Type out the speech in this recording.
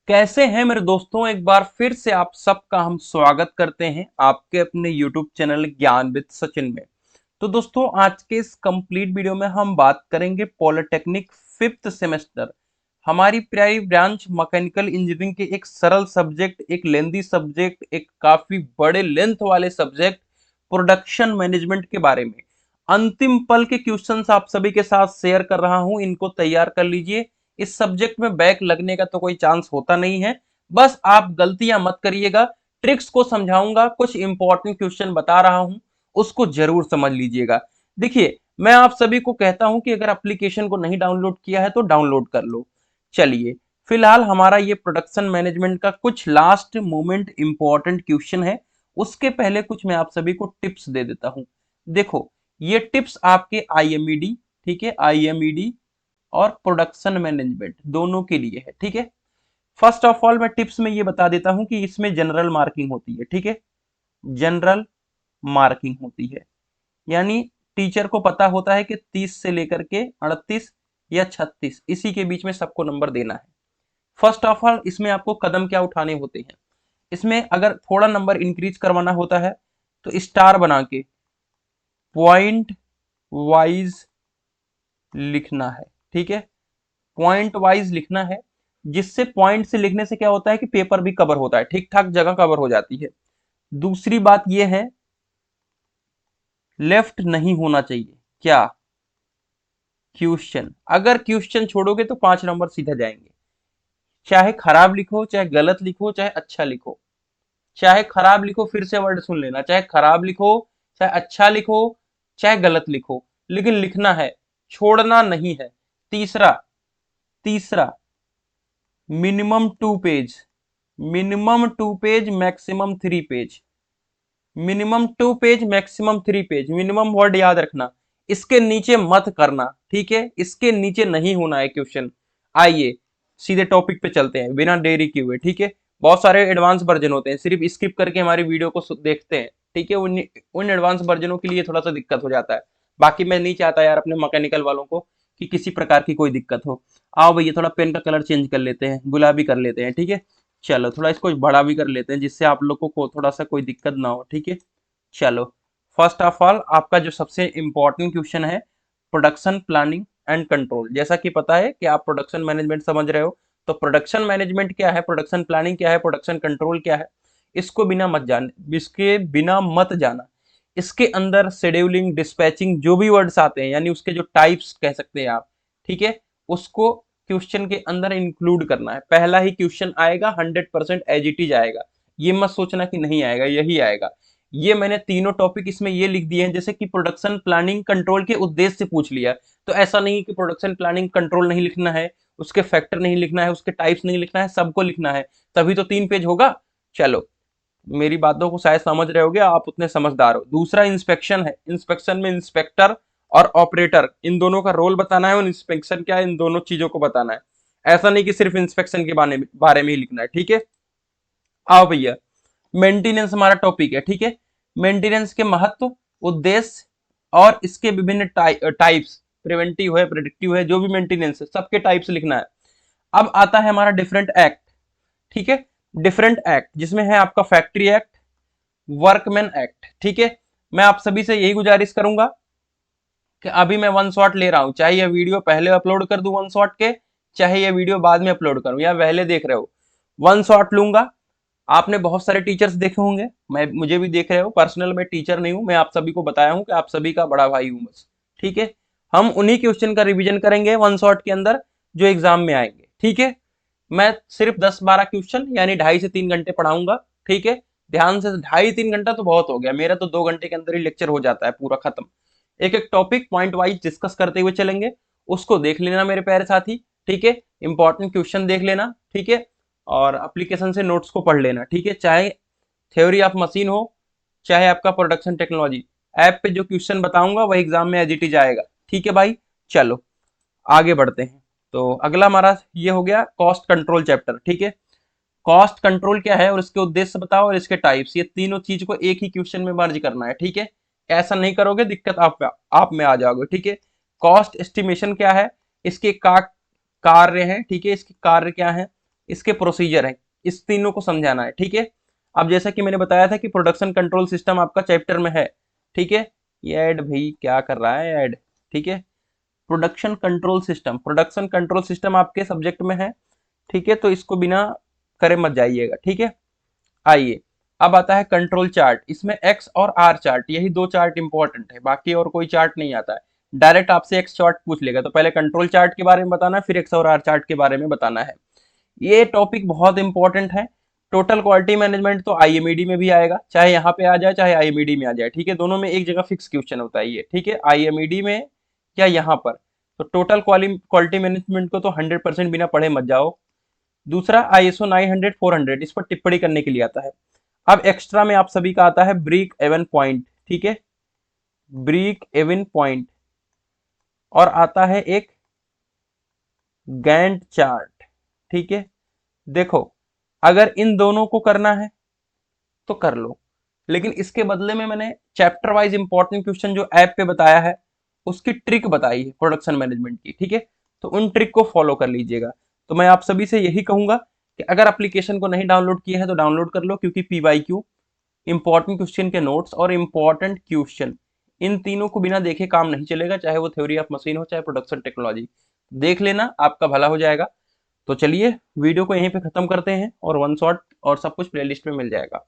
कैसे हैं मेरे दोस्तों। एक बार फिर से आप सबका हम स्वागत करते हैं आपके अपने YouTube चैनल ज्ञान विद सचिन में। तो दोस्तों आज के इस कंप्लीट वीडियो में हम बात करेंगे पॉलिटेक्निक फिफ्थ सेमेस्टर हमारी प्यारी ब्रांच मैकेनिकल इंजीनियरिंग के एक सरल सब्जेक्ट, एक लेंदी सब्जेक्ट, एक काफी बड़े लेंथ वाले सब्जेक्ट प्रोडक्शन मैनेजमेंट के बारे में। अंतिम पल के क्वेश्चंस आप सभी के साथ शेयर कर रहा हूं, इनको तैयार कर लीजिए। इस सब्जेक्ट में बैक लगने का तो कोई चांस होता नहीं है, बस आप गलतियां मत करिएगा। ट्रिक्स को समझाऊंगा, कुछ इंपॉर्टेंट क्वेश्चन बता रहा हूं, उसको जरूर समझ लीजिएगा। देखिए, मैं आप सभी को कहता हूं कि अगर एप्लीकेशन को नहीं डाउनलोड किया है तो डाउनलोड कर लो। चलिए, फिलहाल हमारा ये प्रोडक्शन मैनेजमेंट का कुछ लास्ट मोमेंट इंपॉर्टेंट क्वेश्चन है। उसके पहले कुछ मैं आप सभी को टिप्स दे देता हूं। देखो, ये टिप्स आपके आईएमईडी, ठीक है, आईएमईडी और प्रोडक्शन मैनेजमेंट दोनों के लिए है, ठीक है। फर्स्ट ऑफ ऑल मैं टिप्स में ये बता देता हूं कि इसमें जनरल मार्किंग होती है, ठीक है। जनरल मार्किंग होती है, यानी टीचर को पता होता है कि 30 से लेकर के 38 या 36 इसी के बीच में सबको नंबर देना है। फर्स्ट ऑफ ऑल इसमें आपको कदम क्या उठाने होते हैं। इसमें अगर थोड़ा नंबर इंक्रीज करवाना होता है तो स्टार बना के पॉइंट वाइज लिखना है, ठीक है। पॉइंट वाइज लिखना है, जिससे पॉइंट से लिखने से क्या होता है कि पेपर भी कवर होता है, ठीक ठाक जगह कवर हो जाती है। दूसरी बात यह है, लेफ्ट नहीं होना चाहिए क्या, क्वेश्चन। अगर क्वेश्चन छोड़ोगे तो 5 नंबर सीधा जाएंगे। चाहे खराब लिखो, चाहे गलत लिखो, चाहे अच्छा लिखो। चाहे खराब लिखो, फिर से वर्ड सुन लेना, चाहे खराब लिखो, चाहे अच्छा लिखो, चाहे गलत लिखो, लेकिन लिखना है, छोड़ना नहीं है। तीसरा तीसरा minimum 2 page, minimum 2 page, maximum 3 page. Minimum 2 page, maximum 3 page, minimum word याद रखना। इसके नीचे मत करना, ठीक है, इसके नीचे नहीं होना है क्वेश्चन। आइए सीधे टॉपिक पे चलते हैं बिना देरी किए हुए, ठीक है। बहुत सारे एडवांस वर्जन होते हैं, सिर्फ स्किप करके हमारी वीडियो को देखते हैं, ठीक है। उन एडवांस वर्जनों के लिए थोड़ा सा दिक्कत हो जाता है। बाकी मैं नहीं चाहता यार अपने मैकेनिकल वालों को कि किसी प्रकार की कोई दिक्कत हो। आओ भैया, थोड़ा पेन का कलर चेंज कर लेते हैं, गुलाबी कर लेते हैं, ठीक है। चलो थोड़ा इसको बड़ा भी कर लेते हैं, जिससे आप लोगों को थोड़ा सा कोई दिक्कत ना हो, ठीक है। चलो, फर्स्ट ऑफ ऑल आपका जो सबसे इंपॉर्टेंट क्वेश्चन है, प्रोडक्शन प्लानिंग एंड कंट्रोल। जैसा कि पता है कि आप प्रोडक्शन मैनेजमेंट समझ रहे हो, तो प्रोडक्शन मैनेजमेंट क्या है, प्रोडक्शन प्लानिंग क्या है, प्रोडक्शन कंट्रोल क्या है, इसको बिना मत जाने, इसके बिना मत जाना। इसके अंदर शेड्यूलिंग, डिस्पैचिंग, जो भी वर्ड्स आते हैं, यानी उसके जो टाइप्स कह सकते हैं आप, ठीक है, उसको क्वेश्चन के अंदर इंक्लूड करना है। पहला ही क्वेश्चन आएगा 100% एज इट इज आएगा, ये मत सोचना कि नहीं आएगा, यही आएगा। ये मैंने तीनों टॉपिक इसमें ये लिख दिए हैं, जैसे कि प्रोडक्शन प्लानिंग कंट्रोल के उद्देश्य से पूछ लिया। तो ऐसा नहीं कि प्रोडक्शन प्लानिंग कंट्रोल नहीं लिखना है, उसके फैक्टर नहीं लिखना है, उसके टाइप्स नहीं लिखना है, सबको लिखना है, तभी तो 3 पेज होगा। चलो, मेरी बातों को शायद समझ रहे होगे, आप उतने समझदार हो। दूसरा इंस्पेक्शन है, इंस्पेक्शन में इंस्पेक्टर और ऑपरेटर इन दोनों का रोल बताना है, और इंस्पेक्शन क्या है इन दोनों चीजों को बताना है। ऐसा नहीं कि सिर्फ इंस्पेक्शन के बारे में ही लिखना है, ठीक है। आओ भैया, मेंटेनेंस हमारा टॉपिक है, ठीक है। मेंटेनेंस के महत्व, उद्देश्य और इसके विभिन्न टाइप्स, प्रिवेंटिव है, प्रेडिक्टिव है, जो भी मेंटेनेंस है सबके टाइप्स लिखना है। अब आता है हमारा डिफरेंट एक्ट, ठीक है। डिफरेंट एक्ट जिसमें है आपका फैक्ट्री एक्ट, वर्कमैन एक्ट, ठीक है। मैं आप सभी से यही गुजारिश करूंगा कि अभी मैं वन शॉट ले रहा हूं, चाहे ये वीडियो पहले अपलोड कर दूं वन शॉट के, चाहे ये वीडियो बाद में अपलोड करूं, या पहले देख रहे हो, वन शॉट लूंगा। आपने बहुत सारे टीचर्स देखे होंगे, मैं मुझे भी देख रहे हो, पर्सनल मैं टीचर नहीं हूं, मैं आप सभी को बताया हूं कि आप सभी का बड़ा भाई हूं बस, ठीक है। हम उन्हीं क्वेश्चन का रिवीजन करेंगे वन शॉट के अंदर जो एग्जाम में आएंगे, ठीक है। मैं सिर्फ 10-12 क्वेश्चन यानी 2.5 से 3 घंटे पढ़ाऊंगा, ठीक है। ध्यान से, 2.5-3 घंटा तो बहुत हो गया, मेरा तो 2 घंटे के अंदर ही लेक्चर हो जाता है पूरा खत्म। एक एक टॉपिक पॉइंट वाइज डिस्कस करते हुए चलेंगे, उसको देख लेना मेरे प्यारे साथी, ठीक है। इंपॉर्टेंट क्वेश्चन देख लेना, ठीक है। और एप्लीकेशन से नोट्स को पढ़ लेना, ठीक है। चाहे थ्योरी ऑफ मशीन हो, चाहे आपका प्रोडक्शन टेक्नोलॉजी, ऐप पे जो क्वेश्चन बताऊंगा वही एग्जाम में एज इट इज आएगा, ठीक है भाई। चलो आगे बढ़ते हैं। तो अगला हमारा ये हो गया कॉस्ट कंट्रोल चैप्टर, ठीक है। कॉस्ट कंट्रोल क्या है और इसके उद्देश्य बताओ और इसके टाइप्स, ये तीनों चीज को एक ही क्वेश्चन में मर्ज करना है, ठीक है। ऐसा नहीं करोगे दिक्कत आप में आ जाओगे, ठीक है। कॉस्ट एस्टिमेशन क्या है, इसके कार्य हैं, ठीक है, इसके कार्य क्या है, इसके प्रोसीजर है, इस तीनों को समझाना है, ठीक है। अब जैसा कि मैंने बताया था कि प्रोडक्शन कंट्रोल सिस्टम आपका चैप्टर में है, ठीक है। ये ऐड भाई क्या कर रहा है ऐड, ठीक है। प्रोडक्शन कंट्रोल सिस्टम आपके सब्जेक्ट में है, ठीक है, तो इसको बिना करे मत जाइएगा, ठीक है। आइए, अब आता है कंट्रोल चार्ट। इसमें एक्स और आर चार्ट, यही दो चार्ट इंपॉर्टेंट है, बाकी और कोई चार्ट नहीं आता है। डायरेक्ट आपसे एक्स चार्ट पूछ लेगा, तो पहले कंट्रोल चार्ट के बारे में बताना है, फिर एक्स और आर चार्ट के बारे में बताना है। ये टॉपिक बहुत इंपॉर्टेंट है। टोटल क्वालिटी मैनेजमेंट तो आईएमईडी में भी आएगा, चाहे यहाँ पे आ जाए चाहे आईएमईडी में आ जाए, ठीक है। दोनों में एक जगह फिक्स क्वेश्चन होता है ये, ठीक है, आईएमईडी में या यहाँ पर। तो टोटल क्वालिटी मैनेजमेंट को तो 100% बिना पढ़े मत जाओ। दूसरा आईएसओ 900 400, इस पर टिप्पणी करने के लिए आता है। अब एक्स्ट्रा में आप सभी का आता है ब्रीक एवन पॉइंट, ठीक है, ब्रीक एवन पॉइंट, और आता है एक गैंट चार्ट, ठीक है। देखो, अगर इन दोनों को करना है तो कर लो, लेकिन इसके बदले में मैंने चैप्टर वाइज इंपॉर्टेंट क्वेश्चन जो ऐप पे बताया है, उसकी ट्रिक बताई है प्रोडक्शन मैनेजमेंट की, ठीक है। तो उन ट्रिक को फॉलो कर लीजिएगा। तो मैं आप सभी से यही कहूंगा कि अगर एप्लीकेशन को नहीं डाउनलोड किया है तो डाउनलोड कर लो, क्योंकि पीवाईक्यू, इंपॉर्टेंट क्वेश्चन के नोट्स और इंपॉर्टेंट क्वेश्चन, इन तीनों को बिना देखे काम नहीं चलेगा, चाहे वो थ्योरी ऑफ मशीन हो चाहे प्रोडक्शन टेक्नोलॉजी। देख लेना, आपका भला हो जाएगा। तो चलिए वीडियो को यहीं पे खत्म करते हैं, और वन शॉट और सब कुछ प्लेलिस्ट में मिल जाएगा।